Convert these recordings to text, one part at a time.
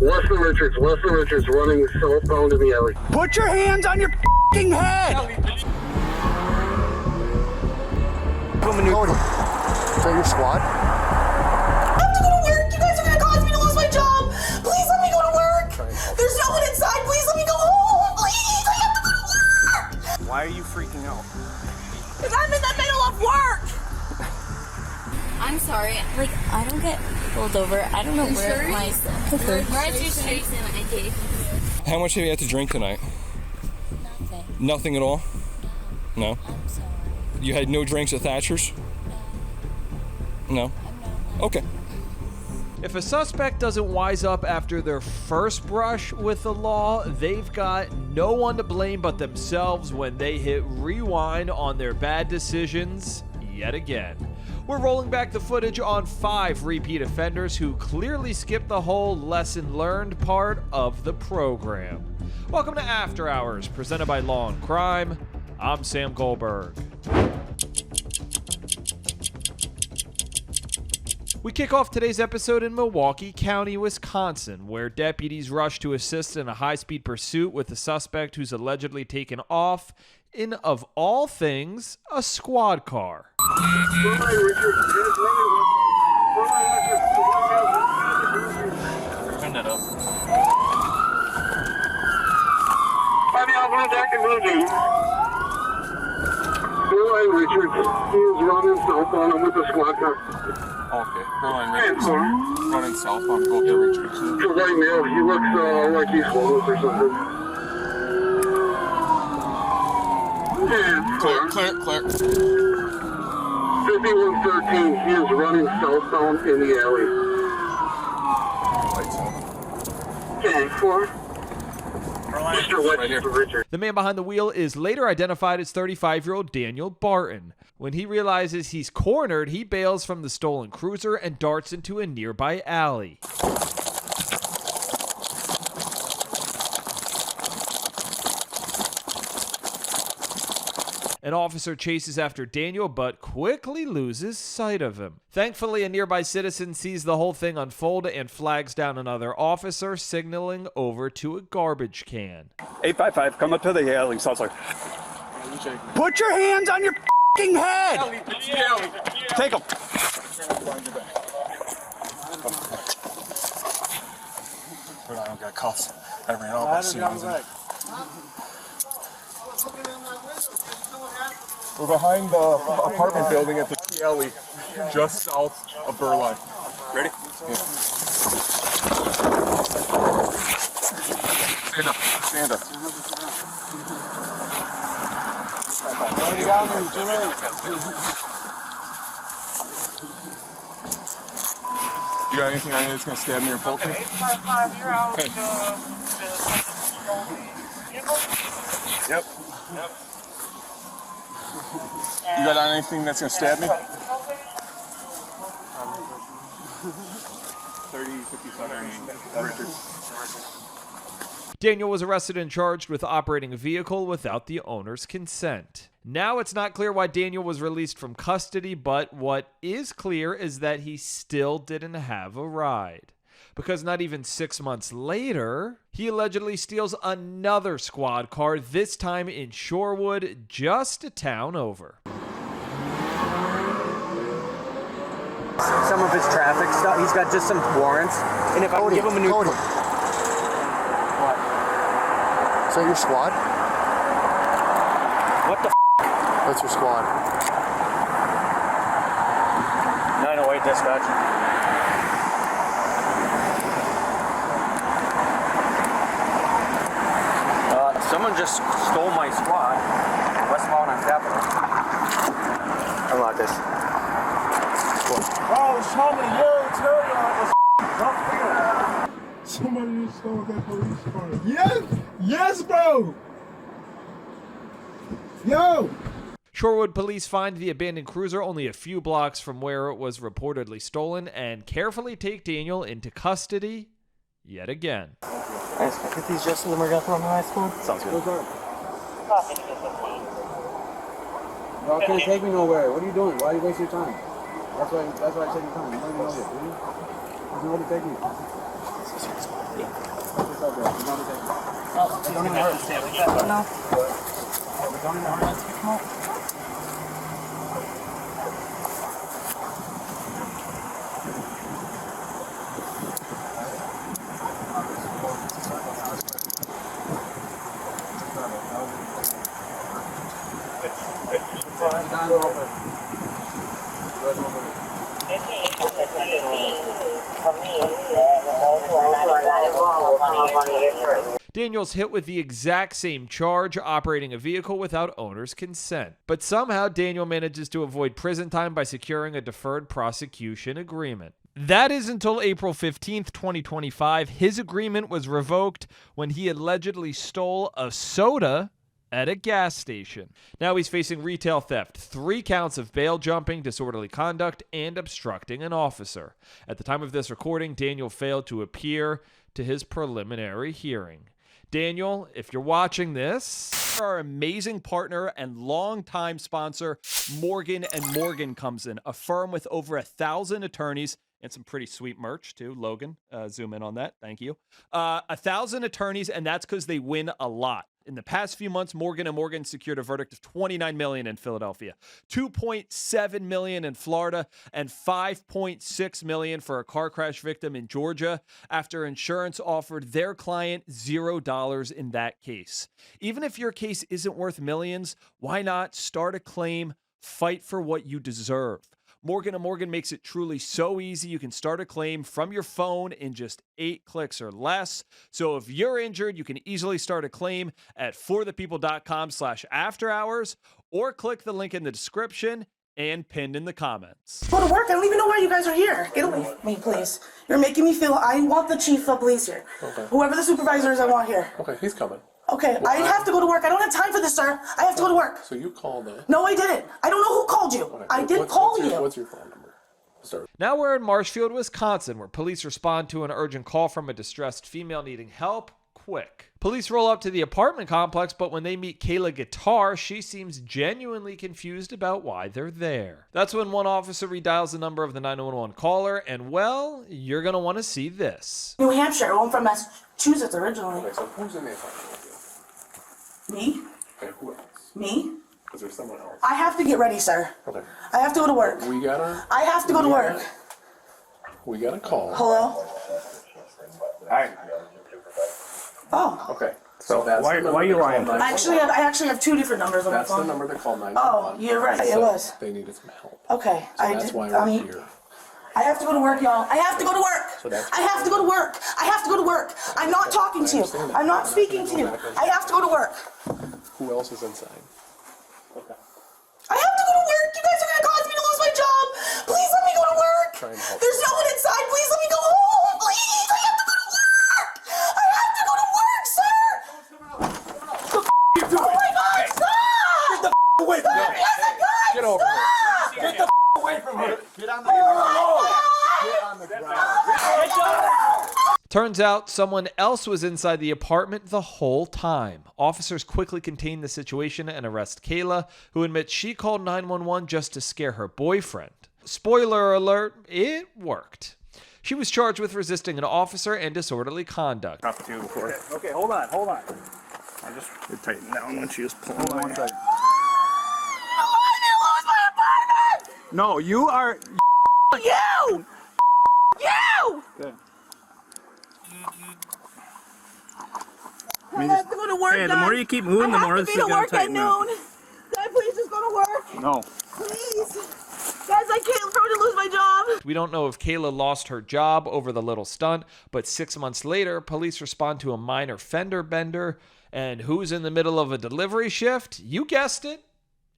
Wesley Richards running southbound in the alley. Put your hands on your f***ing head! Cody, is that your squad? I have to go to work. You guys are gonna cause me to lose my job. Please let me go to work. There's no one inside. Please let me go home. Please, I have to go to work. Why are you freaking out? Because I'm in the middle of work. I'm sorry. Like, I don't get pulled over. I don't know where my registration ID. How much have you had to drink tonight? Nothing. Nothing at all? No? I'm sorry. You had no drinks at Thatcher's? No? Okay. If a suspect doesn't wise up after their first brush with the law, they've got no one to blame but themselves when they hit rewind on their bad decisions yet again. We're rolling back the footage on 5 repeat offenders who clearly skipped the whole lesson learned part of the program. Welcome to After Hours, presented by Law&Crime. I'm Sam Goldberg. We kick off today's episode in Milwaukee County, Wisconsin, where deputies rush to assist in a high-speed pursuit with a suspect who's allegedly taken off in, of all things, a squad car. Turn that up. Richards, he is running southbound with the squad car. Okay. Caroline Richards. Running southbound, go to Richards. So right now, he looks like he's homeless or something. Clear. 5113, he is running southbound in the alley. Lights on. Okay, 4. Mr. Right here. Richard. The man behind the wheel is later identified as 35-year-old Daniel Barton. When he realizes he's cornered, he bails from the stolen cruiser and darts into a nearby alley. An officer chases after Daniel, but quickly loses sight of him. Thankfully, a nearby citizen sees the whole thing unfold and flags down another officer, signaling over to a garbage can. 855, come up to the alley. So I was like, put your hands on your f***ing head! Take them. I don't got cuffs. I ran all my shoes. We're behind the apartment building at the T alley, just south of Burleigh. Ready? Yeah. Stand up. You got anything on you that's gonna stab me or poke me? 855, you're out. Okay. Yep. You got on anything that's gonna stab me? 3057. Daniel was arrested and charged with operating a vehicle without the owner's consent. Now it's not clear why Daniel was released from custody, but what is clear is that he still didn't have a ride. Because not even 6 months later, he allegedly steals another squad car, this time in Shorewood, just a town over. Some of his traffic stuff, he's got just some warrants, and if I would give him a new... Cody. What? Is that your squad? What the That's your squad. 908 dispatch. Someone just stole my squad, westbound on Capitol. Unlock this. Oh, show me your interior. Somebody just stole that police car. Yes, bro. Yo. Shorewood police find the abandoned cruiser only a few blocks from where it was reportedly stolen and carefully take Daniel into custody yet again. Nice. Get these just in the Morgan from high school. Sounds good. Y'all can't take me nowhere. What are you doing? Why are you wasting your time? That's why I take your time. You don't even know this, do you? There's nowhere to take me. Don't even hurt. Stay like that. No. Don't even hurt. Come on. Daniel's hit with the exact same charge, operating a vehicle without owner's consent. But somehow Daniel manages to avoid prison time by securing a deferred prosecution agreement. That is until April 15th, 2025. His agreement was revoked when he allegedly stole a soda at a gas station. Now he's facing retail theft, 3 counts of bail jumping, disorderly conduct, and obstructing an officer. At the time of this recording, Daniel failed to appear to his preliminary hearing. Daniel, if you're watching this, our amazing partner and longtime sponsor, Morgan & Morgan, comes in, a firm with over 1,000 attorneys and some pretty sweet merch too. Logan, zoom in on that. Thank you. 1,000 attorneys, and that's because they win a lot. In the past few months, Morgan & Morgan secured a verdict of $29 million in Philadelphia, $2.7 million in Florida, and $5.6 million for a car crash victim in Georgia after insurance offered their client $0 in that case. Even if your case isn't worth millions, why not start a claim, fight for what you deserve? Morgan & Morgan makes it truly so easy. You can start a claim from your phone in just 8 clicks or less. So if you're injured, you can easily start a claim at forthepeople.com/afterhours or click the link in the description and pinned in the comments. Go to work. I don't even know why you guys are here. Get away from me, please. You're making me feel, I want the chief of police here. Okay. Whoever the supervisor is, I want here. Okay, he's coming. Okay, I have to go to work. I don't have time for this, sir. I have to go to work. So you called in. No, I didn't. I don't know who called you. Okay. I did call you. What's your phone number? Start. Now we're in Marshfield, Wisconsin, where police respond to an urgent call from a distressed female needing help quick. Police roll up to the apartment complex, but when they meet Kayla Guitar, she seems genuinely confused about why they're there. That's when one officer redials the number of the 911 caller, and well, you're gonna want to see this. New Hampshire. I'm from Massachusetts originally. Okay, so who's in the apartment with Me? you? Okay, who else? Me? Is there someone else? I have to get ready, sir. Okay. I have to go to work. We got a. I have to go to work. We got a call. Hello? Hi. Oh. Okay. So that's why are you lying? I actually have 2 different numbers on my That's the phone. number they called 911. Oh, you're right. It was. They needed some help. Okay. So that's why we're here. I have to go to work, y'all. I have to go to work. So that's- I have to go to work. I have to go to work. I'm not talking to you. I'm not speaking to you. I have to go to work. Who else is inside? Okay. I have to go to work. You guys are going to cause me to lose my job. Please let me go to work. Try and help. There's no one inside. Please let me go home. Please. I have to go to work. I have to go to work, sir. You do Oh my God, stop. Get the away from her. Yes, I got. Get over here. Stop. Get the away from her. Get on the ground. Get on the ground. Turns out someone else was inside the apartment the whole time. Officers quickly contain the situation and arrest Kayla, who admits she called 911 just to scare her boyfriend. Spoiler alert, it worked. She was charged with resisting an officer and disorderly conduct. Okay, hold on. I just tighten down when she was pulling one side. No, you are. You. You. Good. I have to go to work. Hey, the more you keep moving, the more this is going gonna to work at tighten up. noon. Can I please just go to work? No. Please. Guys, I can't afford to lose my job. We don't know if Kayla lost her job over the little stunt, but 6 months later, police respond to a minor fender bender. And who's in the middle of a delivery shift? You guessed it.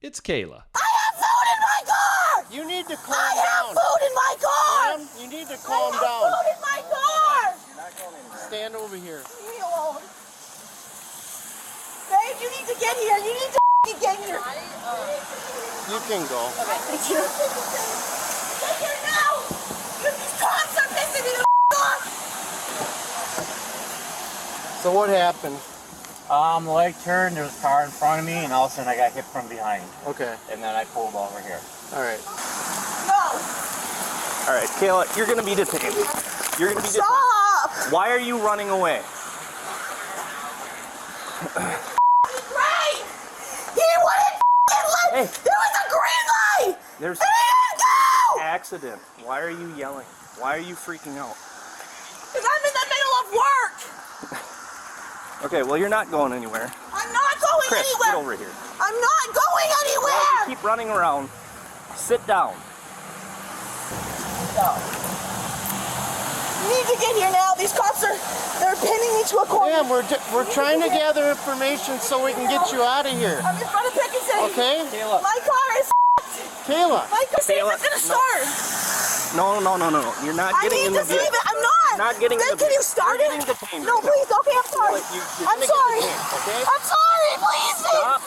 It's Kayla. I have food in my car. You need to calm I have food in my car. Ma'am, you need to I calm have down. food in my car. Stand over here. Leave me alone. Babe, you need to get here. You need to get here. You can go. Okay, thank you. Get here now. These cops are pissing me the off. So what happened? The leg turned, there was a car in front of me, and all of a sudden I got hit from behind. Okay. And then I pulled over here. All right. No. All right, Kayla, you're going to be detained. You're going to be detained. Stop. Why are you running away? Right! He wouldn't let. Hey. There was a green light! There's And he didn't go! an accident. Why are you yelling? Why are you freaking out? Because I'm in the middle of work! Okay, well, you're not going anywhere. I'm not going Chris, anywhere! get over here. I'm not going anywhere! Well, you keep running around. Sit down. You need to get here now. These cops they're pinning me to a corner. Ma'am, we're trying to gather information so we can get you out of here. I'm in front of Chacon. Okay? Kayla. My car is Kayla. My car Kayla, is gonna start. No. You're not I getting need in to the see vehicle. it. I'm not. Not getting in Then the can you vehicle. start You're it? getting detained No, right now. please. Okay, I'm sorry. You're I'm gonna get sorry. detained, okay? I'm sorry. Please. Stop.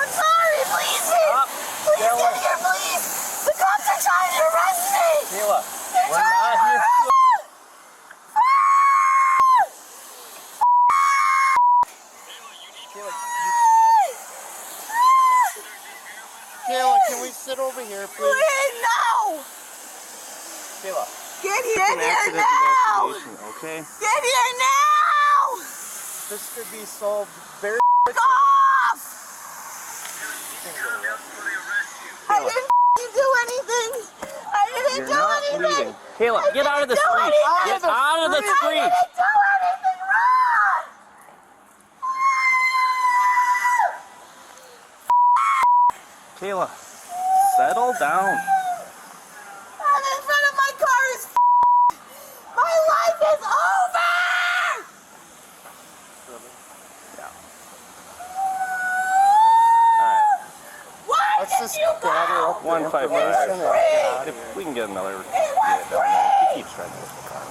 I'm sorry. Please. Stop. Please Kayla. get here, please. The cops are trying to arrest me. Kayla, They're we're trying not to here. arrest me. Kayla, can we sit over here, please? Please, no. Kayla, Get it's here an accident now. investigation, okay? Get here now. This could be solved very Fuck off. I didn't do anything. I didn't You're do not anything. leaving. Kayla, I get out of the didn't do street. anything. Get out of the I street. didn't do anything wrong. Kayla, settle down. I'm in front of my car is my life is over. Yeah. Alright. Why Let's did just you gather go? up the 155. information and get out of If here. we can get another It was unit down there. He free. keeps trying to get the car.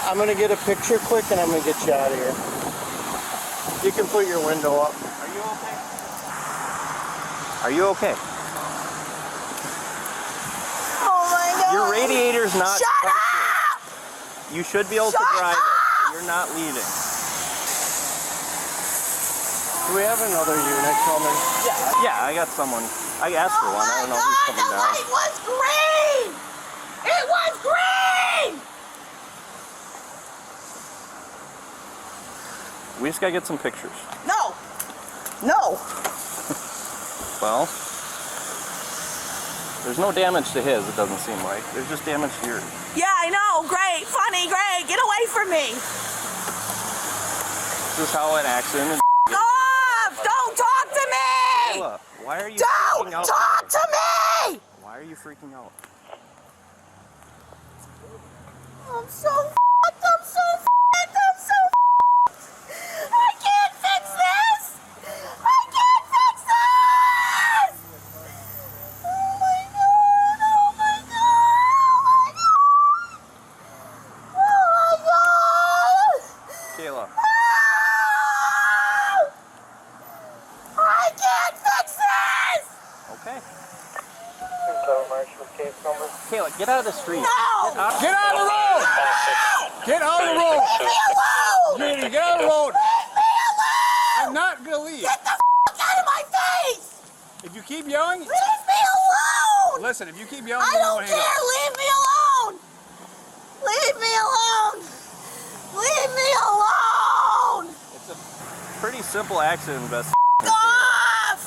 I'm gonna get a picture quick and I'm gonna get you out of here. You can put your window up. Are you okay? Are you okay? Oh my God. Your radiator's not Shut punctured. up! You should be able to Shut drive it. up! But you're not leaving. Do we have another unit coming? Yeah, I got someone. I asked for one. I don't know who's God, coming the down. light was green! It was green! We just gotta get some pictures. No. No. Well, there's no damage to his, it doesn't seem like. There's just damage to yours. Yeah, I know. Great. Funny. Great. Get away from me. This is how an accident is. Off! Don't talk to me! Kayla, why are you Don't freaking out? talk to me! Why are you freaking out? I'm so f***ed. I'm so f***ed. I'm so f***ed. I can't fix this! I can't fix this! Oh my God! Oh my God! Oh my God! Kayla, I can't fix this! okay. Kayla, get out of the street. No! Get out of the road! Get out of the road! Leave me alone! Judy, get out of the road! Leave me alone! I'm not gonna leave. Get the f*** out of my face! If you keep yelling, Leave me alone! listen, if you keep yelling, I you don't won't hang up. care! Leave me alone! Leave me alone! Leave me alone! It's a pretty simple accident investigation. Off!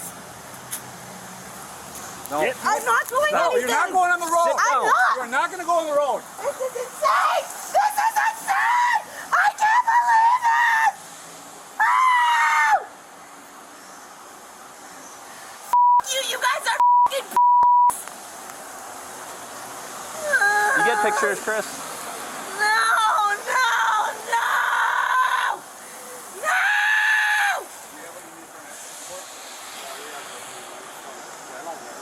No. I'm not going No, anything! you're not going on the road. I'm not! You're not gonna go on the road. This is insane! This is insane! I can't believe it! Oh! You guys are f***ing You get pictures, Chris? No!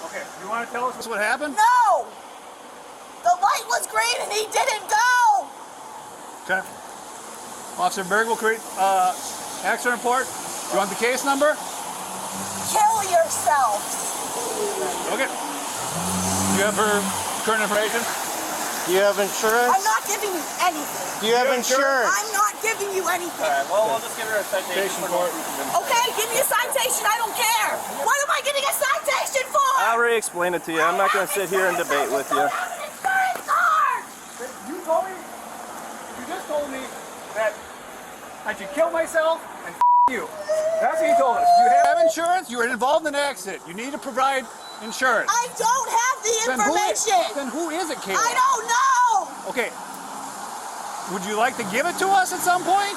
Okay, you want to tell us what happened? No! The light was green and he didn't go! Okay. Officer Berg will create accident report. You want the case number? Kill yourself! Okay. You have her current information? Do you have insurance? I'm not giving you anything. Do you have insurance? I'm not giving you anything. Well, we'll just give her a citation. Okay, give me a citation. I don't care. What am I getting a citation for? already explained it to you. I'm not going to sit here and debate with you. You told me, you just told me that I should kill myself and you. That's what you told us. You have insurance? You were involved in an accident. You need to provide insurance. I don't have the information. Then who is it, Kayla? I don't know. Okay. Would you like to give it to us at some point?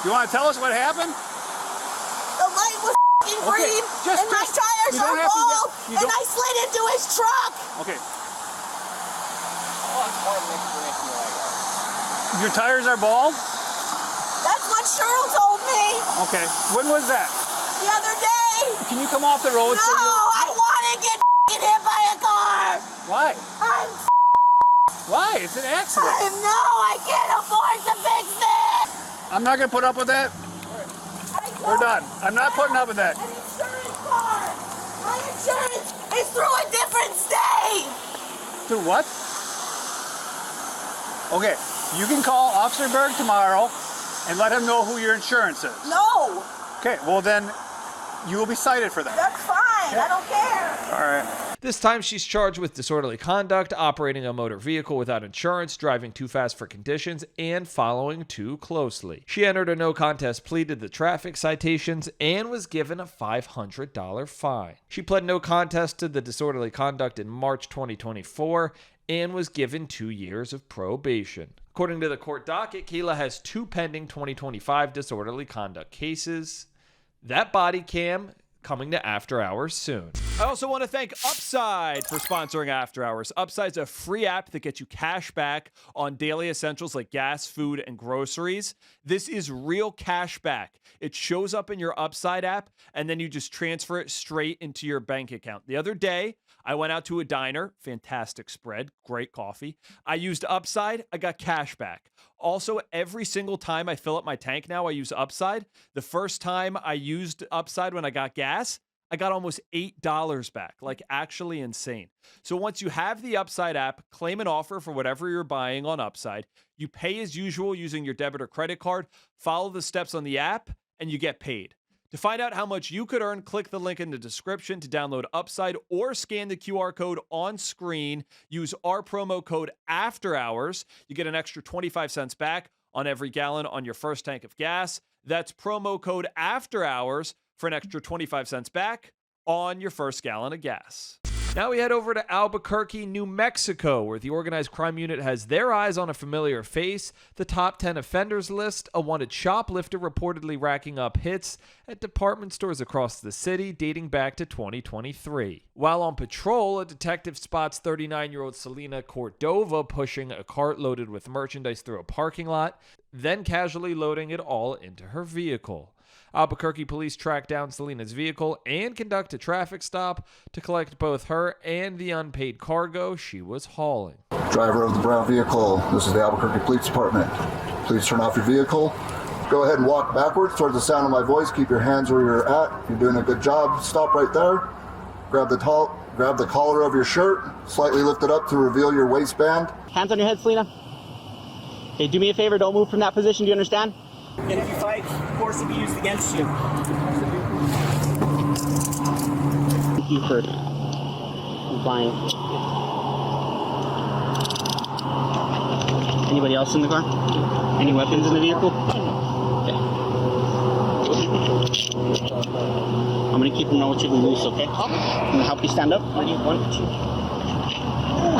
You want to tell us what happened? The light was green, just- and my just- tires you don't are have to bald, get- you and don't- I slid into his truck. Okay. Your tires are bald? That's what Cheryl told me Okay. When was that? the other day. Can you come off the road? No, I want to get hit by a car. Why? I'm Why? It's an accident. no, I can't afford to fix this. I'm not going to put up with that. We're done. I'm not putting up with that. An insurance card. My insurance is through a different state. Through what? Okay. You can call Officer Berg tomorrow and let him know who your insurance is. No, Okay. Well, then you will be cited for that. that's fine. I don't care. All right. This time she's charged with disorderly conduct, operating a motor vehicle without insurance, driving too fast for conditions, and following too closely. She entered a no contest plea to the traffic citations and was given a $500 fine. She pled no contest to the disorderly conduct in March 2024 and was given 2 years of probation. According to the court docket, Kayla has 2 pending 2025 disorderly conduct cases. That body cam coming to After Hours soon. I also want to thank Upside for sponsoring After Hours. Upside's a free app that gets you cash back on daily essentials like gas, food, and groceries. This is real cash back. It shows up in your Upside app, and then you just transfer it straight into your bank account. The other day, I went out to a diner, fantastic spread, great coffee. I used Upside, I got cash back. Also, every single time I fill up my tank now, I use Upside. The first time I used Upside when I got gas, I got almost $8 back, like actually insane. So once you have the Upside app, claim an offer for whatever you're buying on Upside. You pay as usual using your debit or credit card, follow the steps on the app, and you get paid. To find out how much you could earn, click the link in the description to download Upside or scan the QR code on screen. Use our promo code AFTERHOURS. You get an extra 25 cents back on every gallon on your first tank of gas. That's promo code AFTERHOURS for an extra 25 cents back on your first gallon of gas. Now we head over to Albuquerque, New Mexico, where the organized crime unit has their eyes on a familiar face, the top 10 offenders list, a wanted shoplifter reportedly racking up hits at department stores across the city dating back to 2023. While on patrol, a detective spots 39-year-old Selena Cordova pushing a cart loaded with merchandise through a parking lot, then casually loading it all into her vehicle. Albuquerque police track down Selena's vehicle and conduct a traffic stop to collect both her and the unpaid cargo she was hauling. Driver of the brown vehicle, this is the Albuquerque Police Department. Please turn off your vehicle. Go ahead and walk backwards towards the sound of my voice. Keep your hands where you're at. You're doing a good job. Stop right there. Grab the collar of your shirt. Slightly lift it up to reveal your waistband. Hands on your head, Selena. Hey, do me a favor. Don't move from that position. Do you understand? And if you fight, force will be used against you. Thank you for complying. Anybody else in the car? Any weapons in the vehicle? Okay. I'm gonna keep them relatively loose, okay? I'm gonna help you stand up. Ready? 1, 2.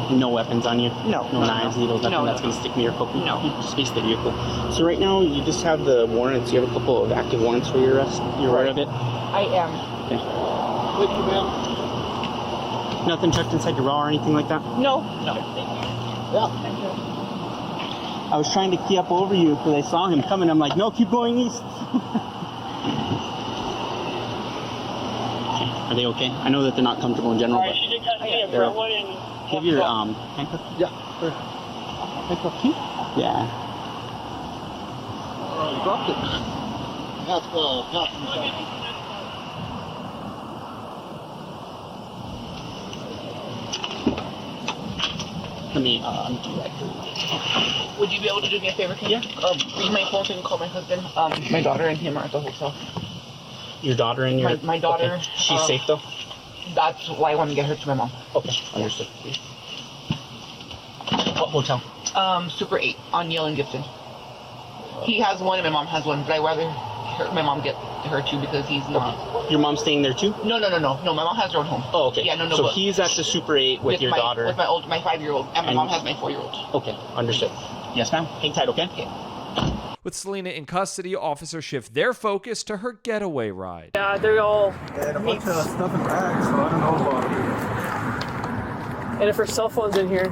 No weapons on you? No. No knives, needles, nothing that's going to stick me or poke me? No. Just face the vehicle. So right now, you just have the warrants. You have a couple of active warrants for your arrest. You're aware of it? I am. Okay. With you, ma'am. Nothing tucked inside your bra or anything like that? No. Yeah. I was trying to key up over you because I saw him coming. I'm like, no, keep going east. Are they okay? I know that they're not comfortable in general, but She did cut me a front one and... give your handcuff. Yeah. Handcuff key? Yeah. You dropped it. That's Let me do that. Would you be able to do me a favor? Can you read my phone so you can call my husband? My daughter and him are at the hotel. Your daughter and your... My daughter. Okay. She's safe, though? That's why I want to get her to my mom. Okay, understood. What hotel? Super 8 on Yale and Gibson. He has one and my mom has one, but I'd rather my mom get her too because he's not. Your mom's staying there too? No. My mom has her own home. Oh, okay. Yeah, no. So he's at the Super 8 with your daughter? With my 5-year-old, and my mom has my 4-year-old. Okay, understood. Yes, ma'am. Hang tight, okay? With Selena in custody, officers shift their focus to her getaway ride. Yeah, they're all. Yeah, a bunch of stuff in bags, so I don't know about it. And if her cell phone's in here.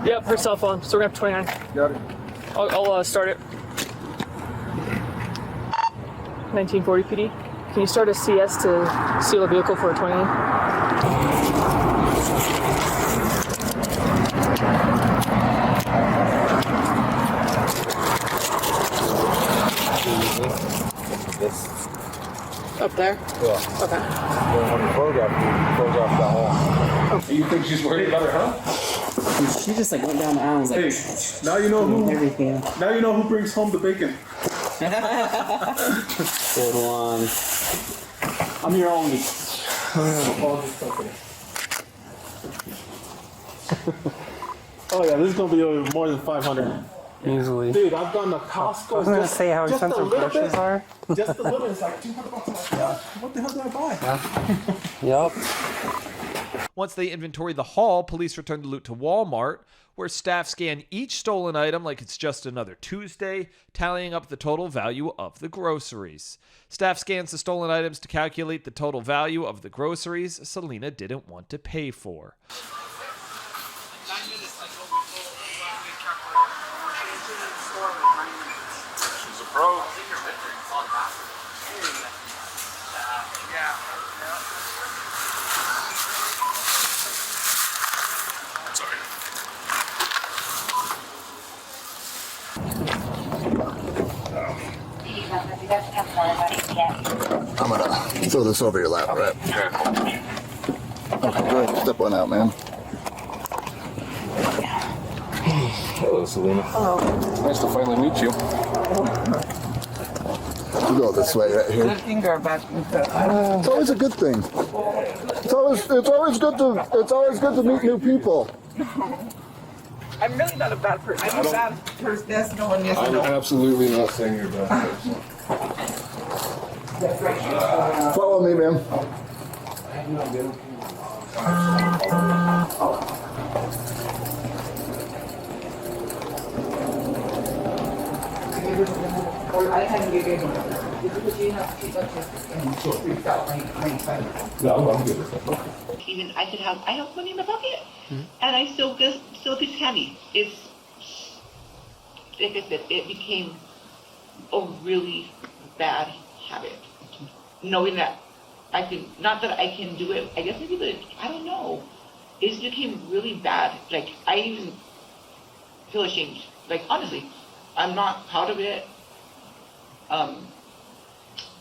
Yep, her cell phone. So we're gonna have 29. Got it. I'll start it. 1940 PD. Can you start a CS to seal a vehicle for a 29? This. Up there? Yeah. Okay. When you photograph that hole. You think she's worried about her health? She just like went down the aisle and was like, Hey, now you know who. Everything. Now you know who brings home the bacon. Good one. I'm your only. Oh yeah, this is gonna be more than 500. Easily. Dude, I've gone to Costco. I was gonna say how expensive groceries are. Just a little, it's like $200. Like, what the hell did I buy? Yep. Once they inventory the haul, police return the loot to Walmart, where staff scan each stolen item like it's just another Tuesday, tallying up the total value of the groceries. Staff scans the stolen items to calculate the total value of the groceries Selena didn't want to pay for. She's a pro. Sorry. I'm gonna throw this over your lap, right? Okay, go ahead. Step one out, man. Hello, Selena. Hello. Nice to finally meet you. You go this way right here. It's always a good thing. It's always good to meet new people. I'm really not a bad person. I'm a bad person. Yes, no one. Yes, I'm no. absolutely not saying you're a bad person. Follow me, ma'am. Even I have money in my pocket, and I still get a piece of candy. It's like I said, it became a really bad habit. Knowing that I can, not that I can do it. I guess maybe I don't know. It just became really bad. Like I even feel ashamed. Like honestly, I'm not proud of it.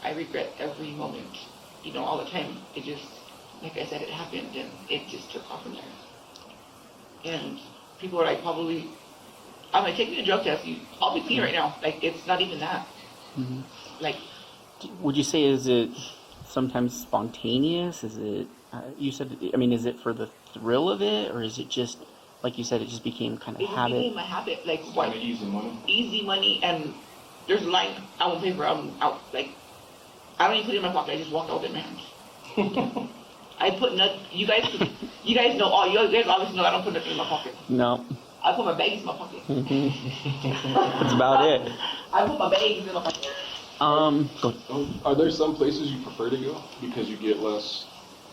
I regret every moment, all the time. It just, like I said, it happened and it just took off from there. And people are like, I'm like, take me to a drug test. I'll be clean right now. Like, it's not even that. Mm-hmm. Like, would you say, is it sometimes spontaneous? Is it, you said, is it for the thrill of it? Or is it just, like you said, it just became kind of habit? It became a habit. Like, Kind of easy money. Easy money, and there's a line, I won't pay for it, I'm out. Like, I don't even put it in my pocket, I just walk out with it in my hands. I put you guys know, you guys obviously know I don't put nothing in my pocket. No. I put my bags in my pocket. That's about it. I put my bags in my pocket. Go. Are there some places you prefer to go because you get less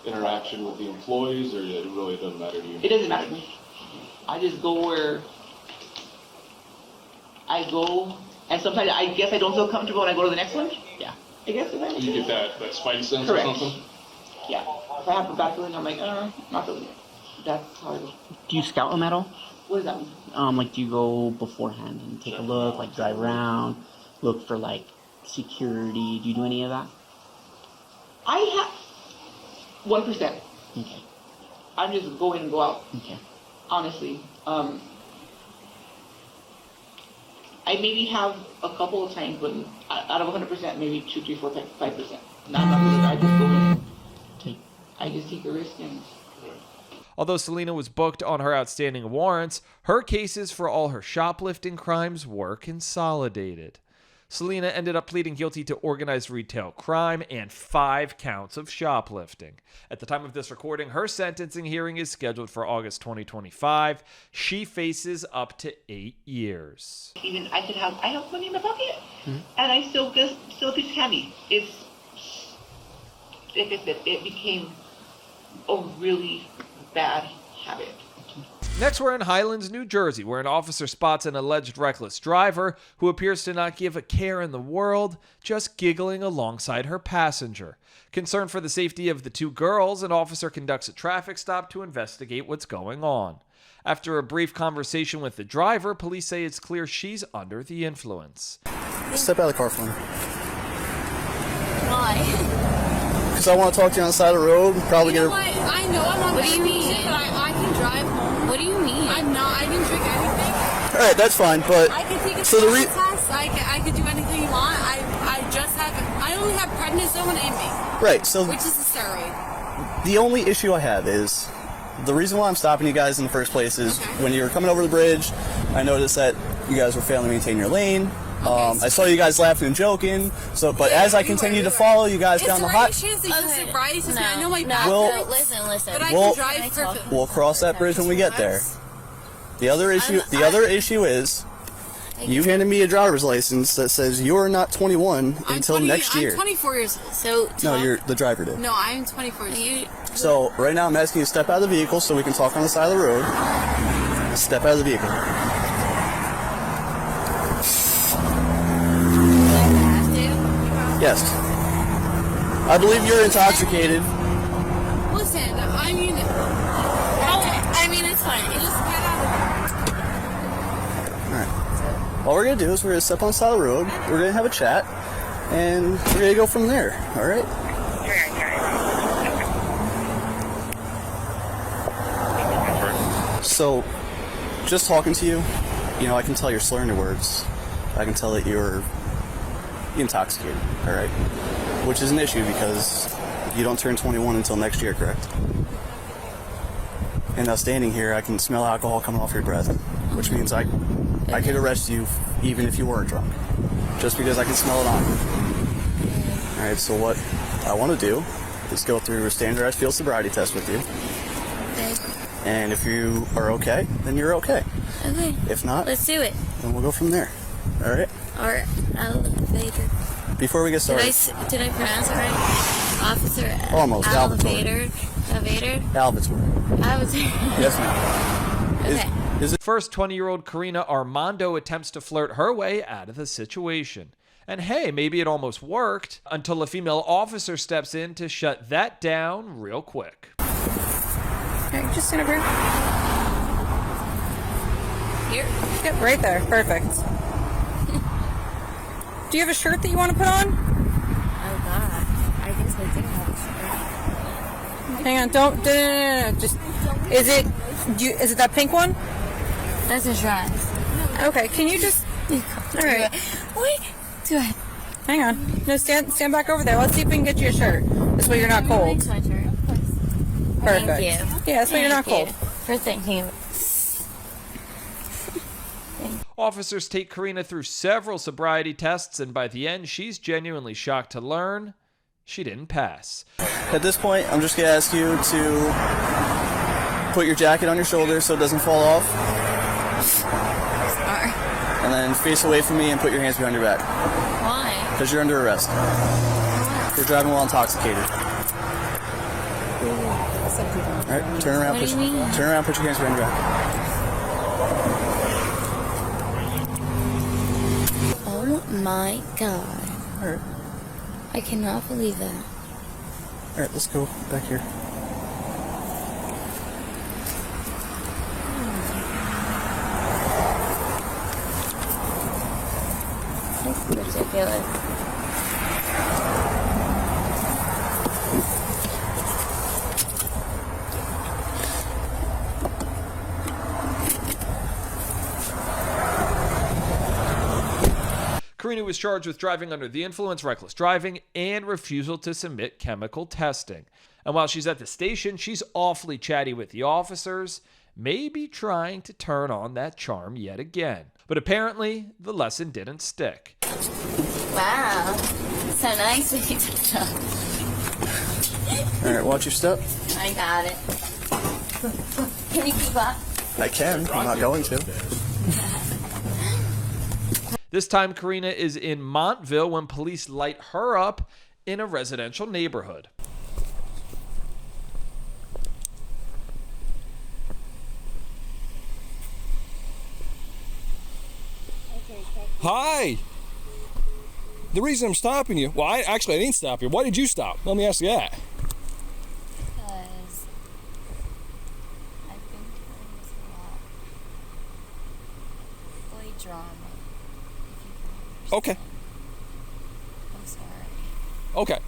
interaction with the employees, or it really doesn't matter to you? It doesn't matter to me. I just go where I go, and sometimes I guess I don't feel comfortable when I go to the next one. Yeah. I guess it's You get that spidey sense Correct. or something? Yeah. If I have a bad feeling, I'm like, not feeling it. That's how I go. Do you scout them at all? What does that mean? Like, do you go beforehand and take a look, like drive around, look for like security? Do you do any of that? I have 1%. Okay. I'm just go in and go out. Okay. honestly. I maybe have a couple of times, but out of 100%, maybe 2, 3, 4, 5%. Not really. I just go in. I just take a risk and. Although Selena was booked on her outstanding warrants, her cases for all her shoplifting crimes were consolidated. Selena ended up pleading guilty to organized retail crime and 5 counts of shoplifting. At the time of this recording, her sentencing hearing is scheduled for August 2025. She faces up to 8 years. Even I have money in my pocket, and I still a piece of candy. It's like I said, it became a really bad habit. Next, we're in Highlands, New Jersey, where an officer spots an alleged reckless driver who appears to not give a care in the world, just giggling alongside her passenger. Concerned for the safety of the 2 girls, an officer conducts a traffic stop to investigate what's going on. After a brief conversation with the driver, police say it's clear she's under the influence. Step out of the car for me. Why? Because I want to talk to you on the side of the road. Probably You know get what? I know I'm on. What do you mean? But I can drive home. What do you mean? I'm not. I can drink anything. All right, that's fine. But I can take a so test. I can do anything you want. I just haven't. I only have prednisone in me. Right. So which is a steroid. The only issue I have is the reason why I'm stopping you guys in the first place is when you were coming over the bridge, I noticed that you guys were failing to maintain your lane. I saw you guys laughing and joking. So, but as I continue to follow you guys down the hot, I know my back. Listen. But I can drive perfectly. We'll cross that bridge when we get there. The other issue is you handed me a driver's license that says you're not 21 until next year. I'm 24 years old. So no, the driver did. No, I'm 24 years old. So right now I'm asking you to step out of the vehicle so we can talk on the side of the road. Step out of the vehicle. Yes. I believe you're intoxicated. Listen, I mean, it's fine. Just get out of here. Alright. All we're going to do is we're going to step on the side of the road, we're going to have a chat, and we're going to go from there. Alright? So, just talking to you, I can tell you're slurring your words. I can tell that you're intoxicated, all right? Which is an issue because you don't turn 21 until next year, correct? And now standing here, I can smell alcohol coming off your breath, which means I could arrest you even if you weren't drunk, just because I can smell it on you. All right, so what I want to do is go through a standardized field sobriety test with you. And if you are okay, then you're okay. Okay. If not, let's do it. Then we'll go from there. All right? Or elevator. Before we get started. Did I pronounce it right? Officer. Almost. Elevator. Alvator. Yes, ma'am. Okay. First, 20-year-old Karina Armando attempts to flirt her way out of the situation. And hey, maybe it almost worked until a female officer steps in to shut that down real quick. Alright, just stand over here. Here? Yep, right there. Perfect. Do you have a shirt that you want to put on? Oh God, I guess I do have a shirt. Hang on, don't. No. Just, is it that pink one? That's a dress. Okay, can you just? All right. Wait, do it. Hang on. No, stand back over there. Let's see if we can get you a shirt. This way you're not cold. Perfect. Thank you. Yeah, this way you're not cold. For thinking of it. Officers take Karina through several sobriety tests, and by the end, she's genuinely shocked to learn she didn't pass. At this point, I'm just going to ask you to put your jacket on your shoulder so it doesn't fall off. Sorry. And then face away from me and put your hands behind your back. Why? Because you're under arrest. You're driving while intoxicated. Alright, turn around, put your hands behind your back. Oh my God. Alright. I cannot believe that. Alright, let's go back here. It's ridiculous. Karina was charged with driving under the influence, reckless driving, and refusal to submit chemical testing. And while she's at the station, she's awfully chatty with the officers, maybe trying to turn on that charm yet again. But apparently, the lesson didn't stick. Wow. So nice of you to jump. All right, watch your step. I got it. Can you keep up? I can. I'm not going to. This time, Karina is in Montville when police light her up in a residential neighborhood. Hi. The reason I'm stopping you, well, I didn't stop you. Why did you stop? Let me ask you that. Because I've been doing this a lot. Boy drama. Okay. I'm sorry. Okay.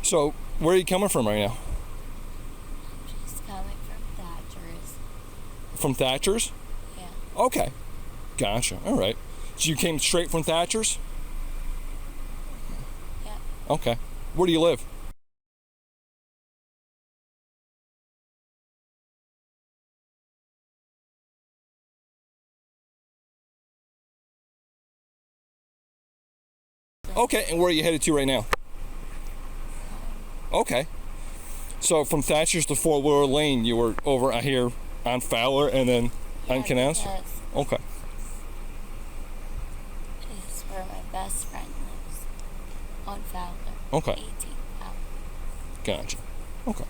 So, where are you coming from right now? I'm just coming from Thatcher's. From Thatcher's? Yeah. Okay. Gotcha. All right. So you came straight from Thatcher's? Yeah. Okay. Where do you live? Okay, and where are you headed to right now? Okay. So from Thatcher's to Fort Willow Lane, you were over here on Fowler and then on Canals? Yes. Okay. It's where my best friend lives. On Fowler. Okay. 18 Fowler. Gotcha. Okay.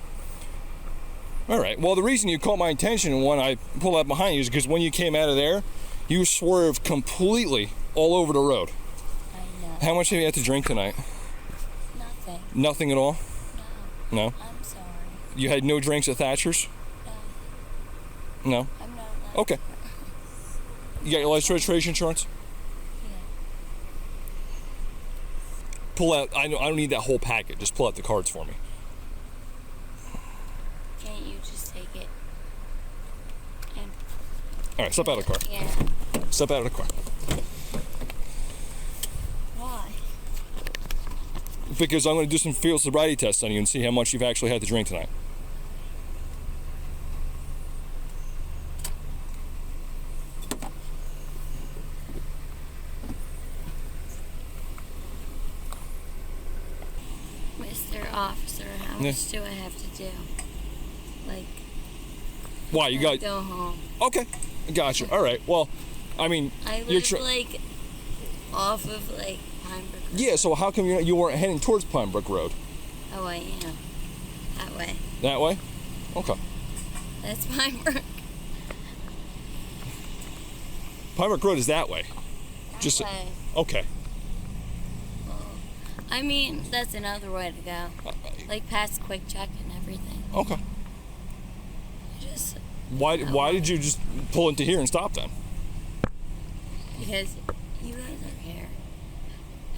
All right. Well, the reason you caught my attention when I pulled up behind you is because when you came out of there, you swerved completely all over the road. I know. How much have you had to drink tonight? Nothing. Nothing at all? No. No? I'm sorry. You had no drinks at Thatcher's? No. I'm not allowed. Okay. You got your license registration insurance? Yeah. Pull out, I don't need that whole packet. Just pull out the cards for me. Can't you just take it? And All right, step out of the car. yeah. Step out of the car. Why? Because I'm going to do some field sobriety tests on you and see how much you've actually had to drink tonight. Mr. Officer, how much do I have to do? Like, Why, you got... go home. Okay, gotcha. All right, well, I mean... I live, like, off of, like, Pinebrook. Yeah, so how come you weren't heading towards Pinebrook Road? Oh, I am. That way. That way? Okay. That's Pinebrook. Pinebrook Road is that way. Just way. Okay. I mean, that's another way to go. Like, past Quick Check and everything. Okay. Just Why did you just pull into here and stop then? because you guys are here.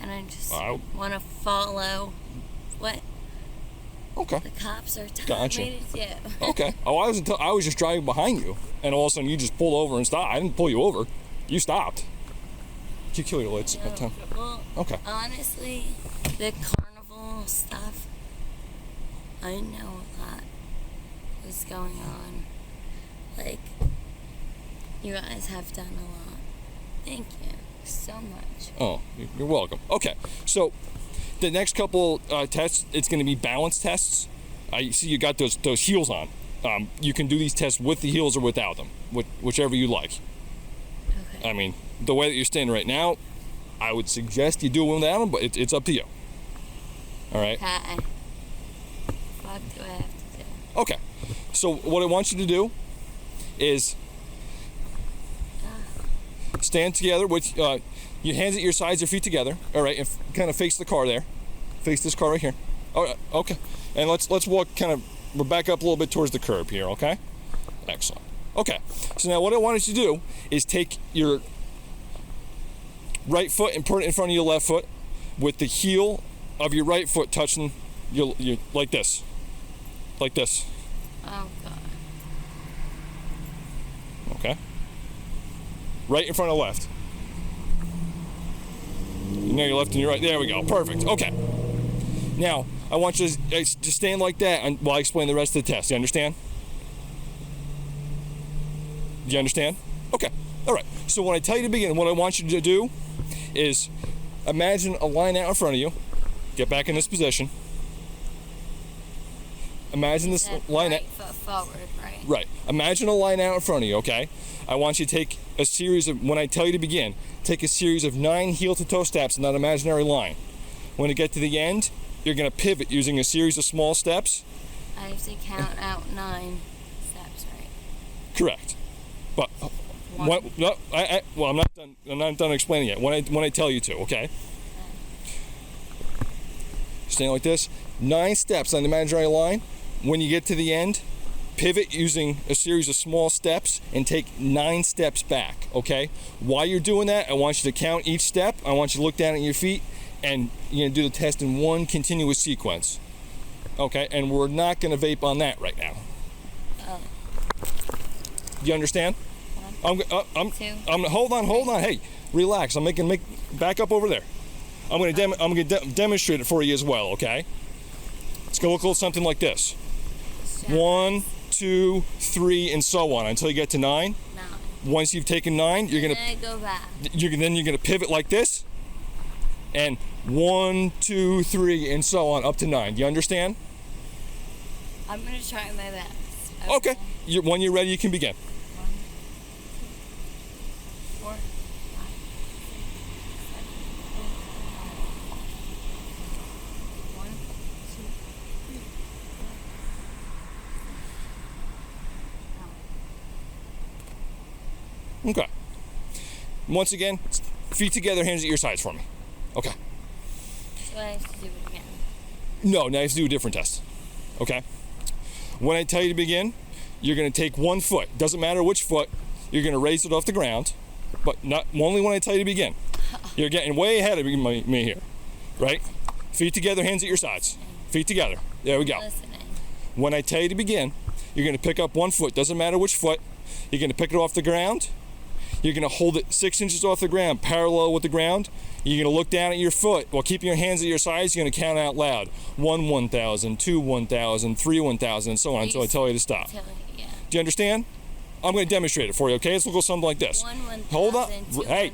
And I just Oh. want to follow what Okay. the cops are telling Gotcha. me to do. Okay. Oh, I was just driving behind you, and all of a sudden you just pulled over and stopped. I didn't pull you over. You stopped. You kill your lights at time. Well, Okay. honestly, the carnival stuff, I know a lot was going on. Like, you guys have done a lot. Thank you so much. Oh, you're welcome. Okay, so the next couple tests, it's going to be balance tests. I see you got those heels on. You can do these tests with the heels or without them, whichever you like. Okay. I mean, the way that you're standing right now, I would suggest you do it without them, but it's up to you. All right? Hi. What do I have to do? Okay. So what I want you to do is stand together with your hands at your sides, your feet together. All right, and kind of face the car there. Face this car right here. All right, okay. And let's walk we'll back up a little bit towards the curb here, okay? Excellent. Okay. So now what I wanted you to do is take your right foot and put it in front of your left foot with the heel of your right foot touching your like this. Like this. Oh, God. Okay. Right in front of left. Now your left and your right. There we go. Perfect. Okay. Now, I want you to stand like that while I explain the rest of the test. You understand? Do you understand? Okay. All right. So when I tell you to begin, what I want you to do is imagine a line out in front of you. Get back in this position. Imagine this line out. Right foot forward, right? Right. Imagine a line out in front of you, okay? I want you to take a series of, when I tell you to begin, take a series of 9 heel-to-toe steps in that imaginary line. When you get to the end, you're going to pivot using a series of small steps. I have to count out 9 steps, right? Correct. But no, well, I'm not done explaining it. When I tell you to, okay? Stand like this. 9 steps on the imaginary line. When you get to the end, pivot using a series of small steps and take 9 steps back, okay? While you're doing that, I want you to count each step. I want you to look down at your feet, and you're gonna do the test in one continuous sequence, okay? And we're not gonna vape on that right now. Oh. You understand? 1, I'm hold on. Hey, relax. I'm making back up over there. I'm gonna demonstrate it for you as well, okay? It's gonna look a little something like this. 1, 2, 3, and so on until you get to 9. 9. Once you've taken 9, you're gonna go back. You're gonna pivot like this, and 1, 2, 3, and so on up to 9. Do you understand? I'm gonna try my best. Okay. When you're ready, you can begin. 1, 2, 4, 5, 6, 7, 8, 9. 1, 2, 3. Okay. Once again, feet together, hands at your sides for me. Okay. So I have to do it again. No, now you have to do a different test. Okay? When I tell you to begin, you're going to take 1 foot. Doesn't matter which foot. You're going to raise it off the ground, but not only when I tell you to begin. You're getting way ahead of me here, right? Feet together, hands at your sides. Feet together. There we go. When I tell you to begin, you're going to pick up 1 foot. Doesn't matter which foot. You're going to pick it off the ground. You're going to hold it 6 inches off the ground, parallel with the ground. You're going to look down at your foot while keeping your hands at your sides. You're going to count out loud. 1, 1,000, 2, 1,000, 3, 1,000, and so on until I tell you to stop. Do you understand? I'm going to demonstrate it for you, okay? Let's look at something like this. 1, 1,000, Hold on. 2, Hey, 1,000.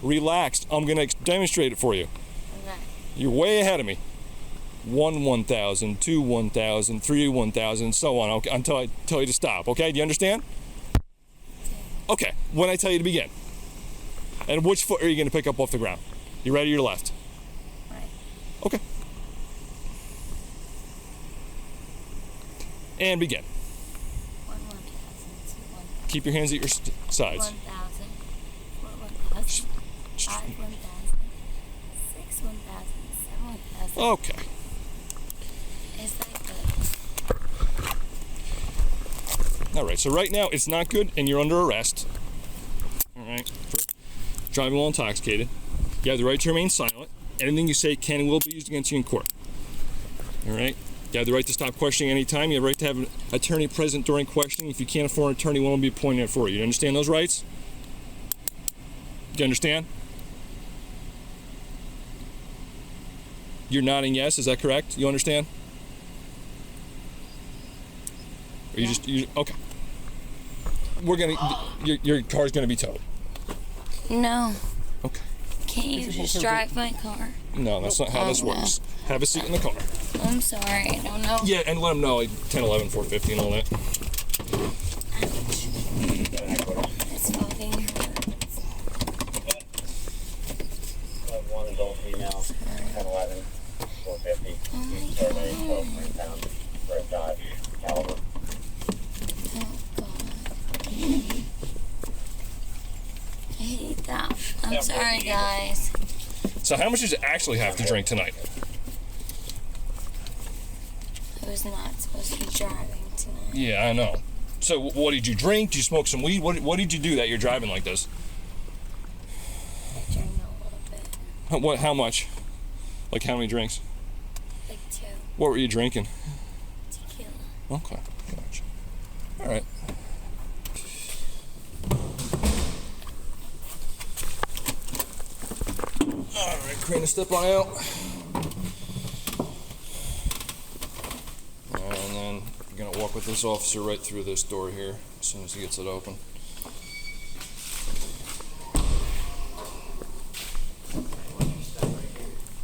relax. I'm going to demonstrate it for you. Okay. You're way ahead of me. 1, 1,000, 2, 1,000, 3, 1,000, and so on until I tell you to stop, okay? Do you understand? Okay, when I tell you to begin. And which foot are you going to pick up off the ground? You right or your left? Right. Okay. And begin. 1, 1,000, 2, 1,000. Keep your hands at your sides. 1,000, 4, 1,000, 5, 1,000, 6, 1,000, 7, 1,000. Okay. Is that good? All right, so right now it's not good and you're under arrest. All right, for driving while intoxicated. You have the right to remain silent. Anything you say can and will be used against you in court. All right, you have the right to stop questioning any time. You have the right to have an attorney present during questioning. If you can't afford an attorney, one will be appointed for you. You understand those rights? Do you understand? You're nodding yes, is that correct? You understand? Or you just okay. We're gonna your car's gonna be towed. No. Okay. Can't you just drive my car? No, that's not how this works. Have a seat in the car. I'm sorry, I don't know. Yeah, and let them know like 10, 11, 450 and all that. It's fucking hurts. One adult female, 10, 11, 450. Survey, 12 pounds for a Dodge Caliber. I hate that. I'm sorry, guys. So how much did you actually have to drink tonight? I was not supposed to be driving tonight. Yeah, I know. So what did you drink? Did you smoke some weed? What did you do that you're driving like this? I drank a little bit. What? How much? Like how many drinks? Like 2. What were you drinking? Tequila. Okay. Gotcha. All right. Alright, Karina, step on out. And then you're gonna walk with this officer right through this door here as soon as he gets it open.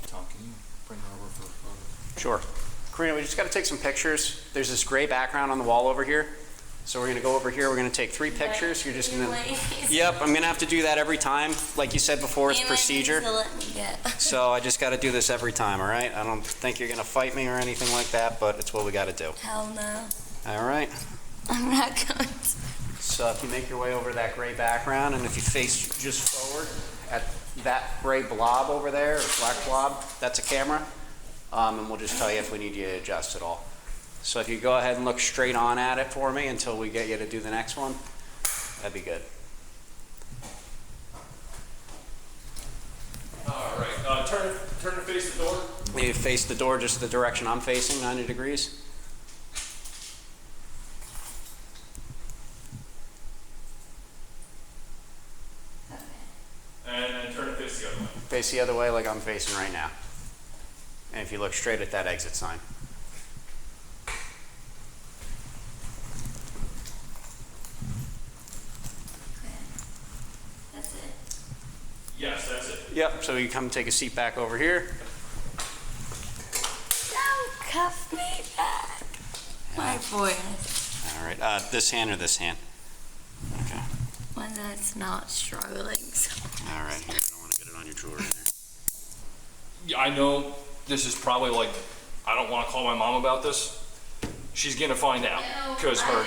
Tom, can you bring her over for a photo? Sure. Karina, we just got to take some pictures. There's this gray background on the wall over here. So we're going to go over here. We're going to take 3 pictures. You're just going to... Yep, I'm going to have to do that every time. Like you said before, it's procedure. So I just got to do this every time, all right? I don't think you're going to fight me or anything like that, but it's what we got to do. Hell no. All right. I'm not going to. So if you make your way over to that gray background, and if you face just forward at that gray blob over there, or black blob, that's a camera. And we'll just tell you if we need you to adjust at all. So if you go ahead and look straight on at it for me until we get you to do the next one, that'd be good. All right, turn and face the door. You face the door just the direction I'm facing, 90 degrees. And then turn and face the other way. Face the other way like I'm facing right now. And if you look straight at that exit sign. That's it. Yes, that's it. Yep, so you come take a seat back over here. Don't cuff me back. My boy. All right, this hand or this hand? Okay. One that's not struggling. So. All right, here, I don't want to get it on your jewelry there. Yeah, I know this is probably like, I don't want to call my mom about this. She's gonna find out because her.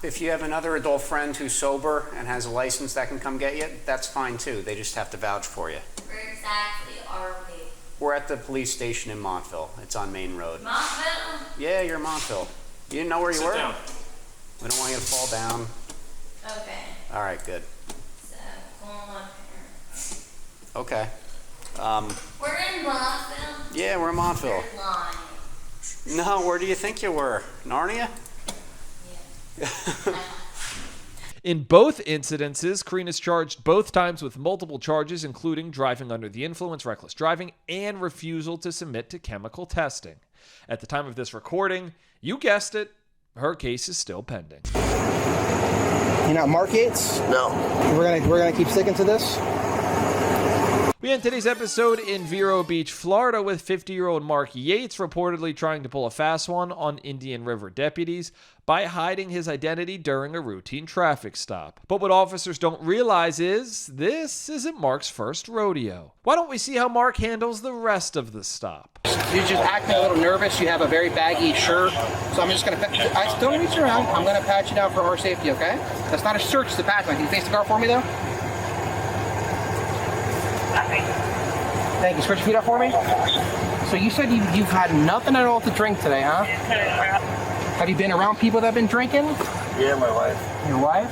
If you have another adult friend who's sober and has a license that can come get you, that's fine too. They just have to vouch for you. Where exactly are we? We're at the police station in Montville. It's on Main Road. Montville? Yeah, you're in Montville. You didn't know where you were? Sit down. We don't want you to fall down. Okay. All right, good. So, calling my parents. Okay. We're in Montville? Yeah, we're in Montville. You're lying. No, where do you think you were? Narnia? In both incidences, Karina's charged both times with multiple charges, including driving under the influence, reckless driving, and refusal to submit to chemical testing. At the time of this recording, you guessed it, her case is still pending. You're not Mark Yates? No. We're gonna keep sticking to this? We end today's episode in Vero Beach, Florida, with 50-year-old Mark Yates reportedly trying to pull a fast one on Indian River deputies by hiding his identity during a routine traffic stop. But what officers don't realize is this isn't Mark's first rodeo. Why don't we see how Mark handles the rest of the stop? You're just acting a little nervous. You have a very baggy shirt. So I'm just gonna, don't reach around. I'm gonna pat you down for our safety, okay? That's not a search, it's a pat down. Can you face the car for me though? Thank you. Switch your feet up for me. So you said you've had nothing at all to drink today, huh? Have you been around people that have been drinking? Yeah, my wife. Your wife?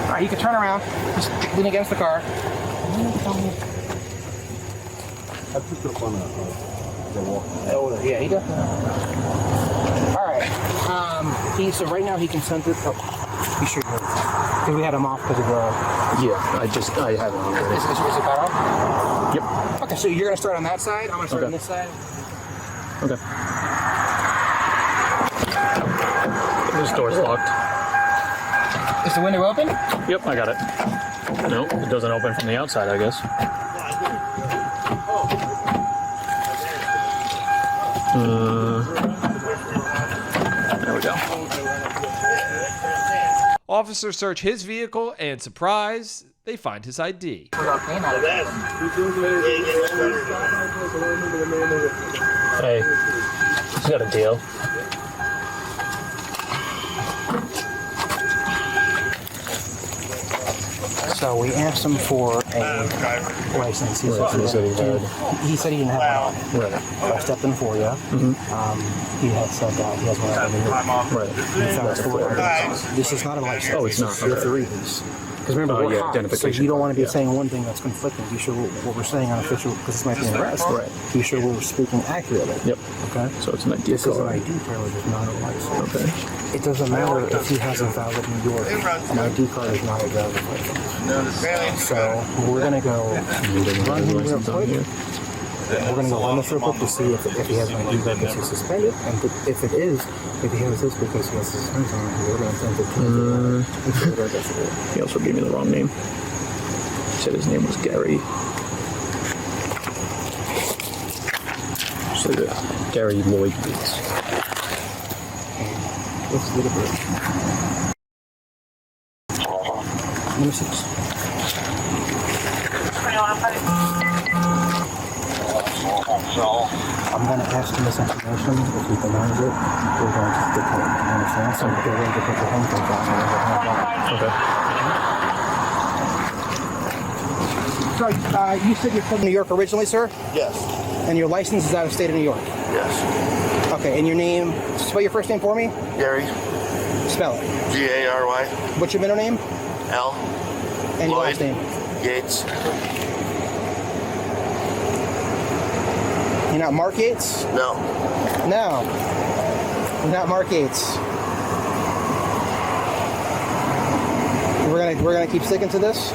All right, you can turn around. Just lean against the car. I picked up on the wall. Oh, yeah, he definitely. All right. So right now he consented. Oh, you sure you're? Because we had him off because of the. Yeah, I have it on already. Is it cut off? Yep. Okay, so you're gonna start on that side. I'm gonna start on this side. Okay. This door's locked. Is the window open? Yep, I got it. No, it doesn't open from the outside, I guess. There we go. Officers search his vehicle and, surprise, they find his ID. Hey, he's got a deal. So we asked him for a license. He said he didn't have one. Right. So I stepped in for you. He had said that he has one out of Right. This is not a license. Oh, it's not. You have to read these. Because remember, we're hot, so you don't want to be saying one thing that's conflicting. Be sure what we're saying on official, because this might be an arrest. Right. Be sure we're speaking accurately. Yep. Okay. So it's an ID This card. is an ID privilege, it's not a license. Okay. It doesn't matter if he has a valid New York. An ID card is not a valid license. So we're gonna go run him real quick. We're gonna go run this real quick to see if he has an ID card because he's suspended, and if it is, if he has this because he has suspension, we're gonna send it to him. He also gave me the wrong name. He said his name was Gary. So Gary Lloyd Bates. What's the little bit? Number 6. I'm going to ask him this information. If he denies it, we're going to detain him. You understand? So we're going to put the handcuffs on and we're going to have So you said you're from New York originally, sir? Yes. And your license is out of state of New York? Yes. Okay, and your name, spell your first name for me? Gary. Spell it. G-A-R-Y. What's your middle name? L. And your last name? Yates. You're not Mark Yates? No. No. You're not Mark Yates. We're gonna keep sticking to this.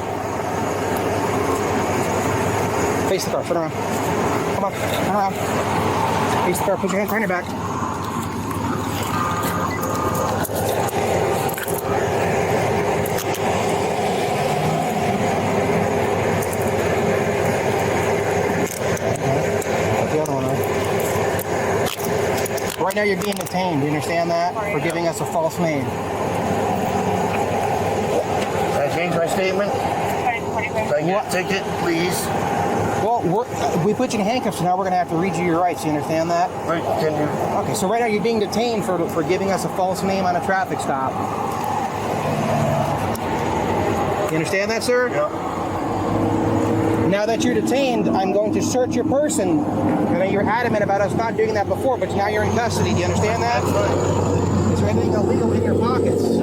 Face the car, turn around. Come on, turn around. Face the car, put your hand behind your back. Put the other one on. Right now you're being detained, do you understand that? For giving us a false name. Can I change my statement? Can I get a ticket, please? Well, we put you in handcuffs, so now we're going to have to read you your rights. You understand that? Right, can you? Okay, so right now you're being detained for giving us a false name on a traffic stop. You understand that, sir? Yeah. Now that you're detained, I'm going to search your person. I know you're adamant about us not doing that before, but now you're in custody. Do you understand that? That's right. Is there anything illegal in your pockets?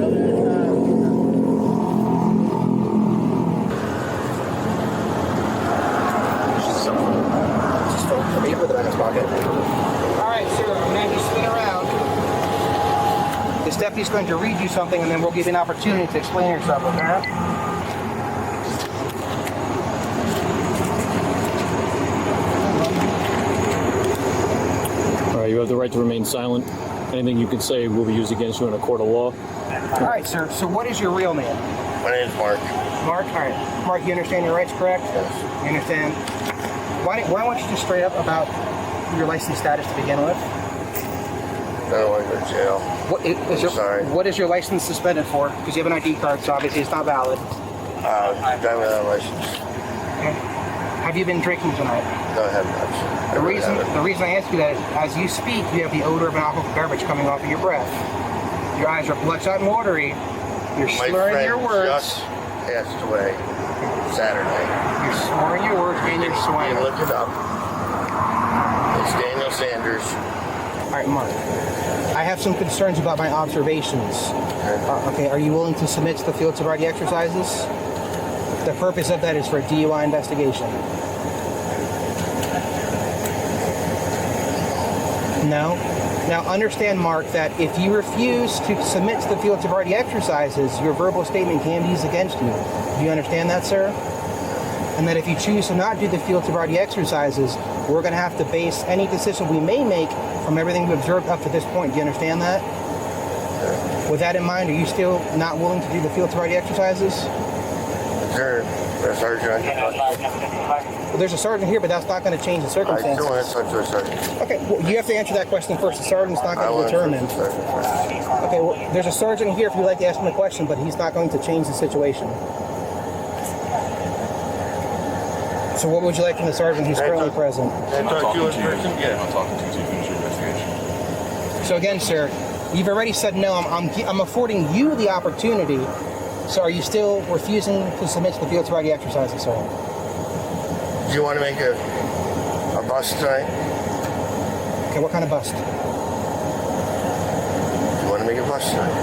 Alright, sir, I'm going to have you spin around. This deputy's going to read you something and then we'll give you an opportunity to explain yourself, okay? Alright, you have the right to remain silent. Anything you can say will be used against you in a court of law. Alright, sir, so what is your real name? My name's Mark. Mark? Alright. Mark, you understand your rights, correct? Yes. You understand? Why don't you just straight up about your license status to begin with? I don't want to go to jail. What is your license suspended for? Because you have an ID card, so obviously it's not valid. Driving without a license. Okay. Have you been drinking tonight? No, I haven't. The reason I ask you that is, as you speak, you have the odor of an alcohol garbage coming off of your breath. Your eyes are bloodshot and watery. You're slurring your words. My friend just passed away Saturday. You're slurring your words and you're swearing. You look it up. It's Daniel Sanders. All right, Mark. I have some concerns about my observations. Okay, are you willing to submit to the field sobriety exercises? The purpose of that is for a DUI investigation. No? Now understand, Mark, that if you refuse to submit to the field sobriety exercises, your verbal statement can be used against you. Do you understand that, sir? And that if you choose to not do the field sobriety exercises, we're going to have to base any decision we may make from everything we've observed up to this point. Do you understand that? With that in mind, are you still not willing to do the field sobriety exercises? Sure. There's a sergeant. Well, there's a sergeant here, but that's not going to change the circumstances. I don't want to talk to a sergeant. Okay, well, you have to answer that question first. The sergeant's not going to determine. Okay, well, there's a sergeant here if you'd like to ask him a question, but he's not going to change the situation. So what would you like from the sergeant who's currently present? Can I talk to you in person? Yeah, I'm talking to you to finish your investigation. So again, sir, you've already said no. I'm affording you the opportunity. So are you still refusing to submit to the field sobriety exercises, sir? Do you want to make a bust tonight? Okay, what kind of bust? Do you want to make a bust tonight?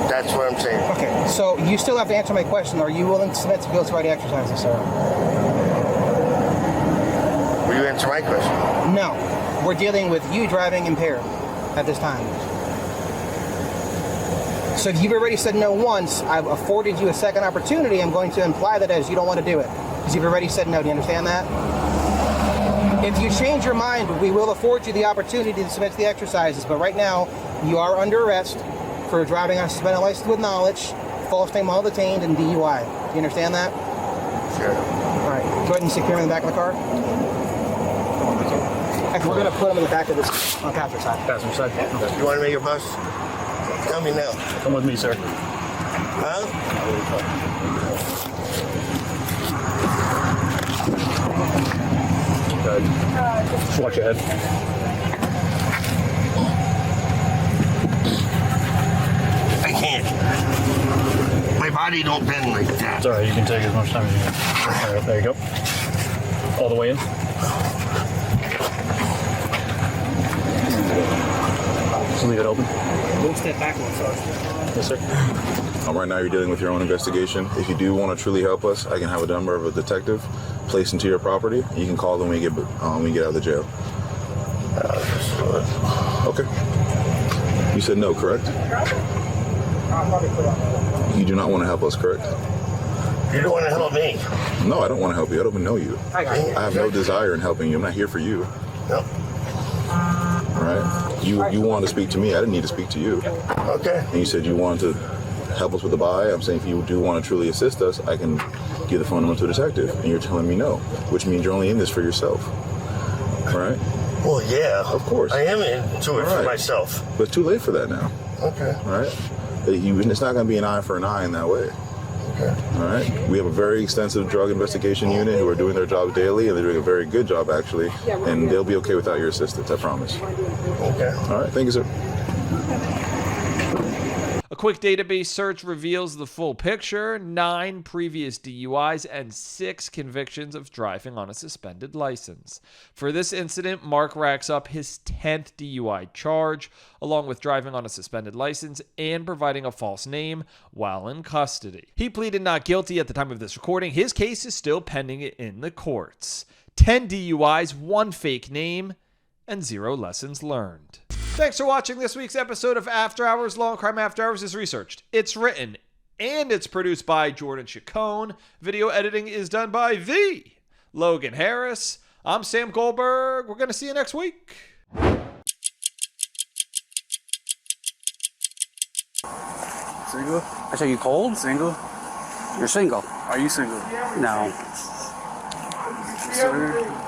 That's what I'm saying. Okay, so you still have to answer my question. Are you willing to submit to field sobriety exercises, sir? Will you answer my question? No. We're dealing with you driving impaired at this time. So if you've already said no once, I've afforded you a second opportunity. I'm going to imply that as you don't want to do it. Because you've already said no. Do you understand that? If you change your mind, we will afford you the opportunity to submit to the exercises. But right now, you are under arrest for driving on a suspended license with knowledge, false name while detained, and DUI. Do you understand that? Sure. All right. Go ahead and secure him in the back of the car. Actually, we're going to put him in the back of this on the passenger side. Passenger side. You want to make a bus? Tell me now. Come with me, sir. Huh? Good. Just watch your head. I can't. My body don't bend like that. It's all right. You can take as much time as you need. All right, there you go. All the way in. Just leave it open. One step back, one first. Yes, sir. Right now you're dealing with your own investigation. If you do want to truly help us, I can have a number of a detective placed into your property. You can call them when you get out of the jail. Okay. You said no, correct? You do not want to help us, correct? You don't want to help me? No, I don't want to help you. I don't even know you. I have no desire in helping you. I'm not here for you. No. All right? You wanted to speak to me. I didn't need to speak to you. Okay. And you said you wanted to help us with the buy. I'm saying if you do want to truly assist us, I can give the phone number to a detective. And you're telling me no, which means you're only in this for yourself. All right? Well, yeah. Of course. I am into it for myself. But it's too late for that now. Okay. All right? It's not going to be an eye for an eye in that way. Okay. All right? We have a very extensive drug investigation unit who are doing their job daily, and they're doing a very good job, actually. And they'll be okay without your assistance, I promise. Okay. All right. Thank you, sir. A quick database search reveals the full picture: 9 previous DUIs and 6 convictions of driving on a suspended license. For this incident, Mark racks up his 10th DUI charge, along with driving on a suspended license and providing a false name while in custody. He pleaded not guilty at the time of this recording. His case is still pending in the courts. 10 DUIs, 1 fake name, and 0 lessons learned. Thanks for watching this week's episode of After Hours. Law&Crime After Hours is researched, it's written, and it's produced by Jordan Chacon. Video editing is done by the Logan Harris. I'm Sam Goldberg. We're going to see you next week. Single? I say you cold? Single? You're single. Are you single? No. Sir?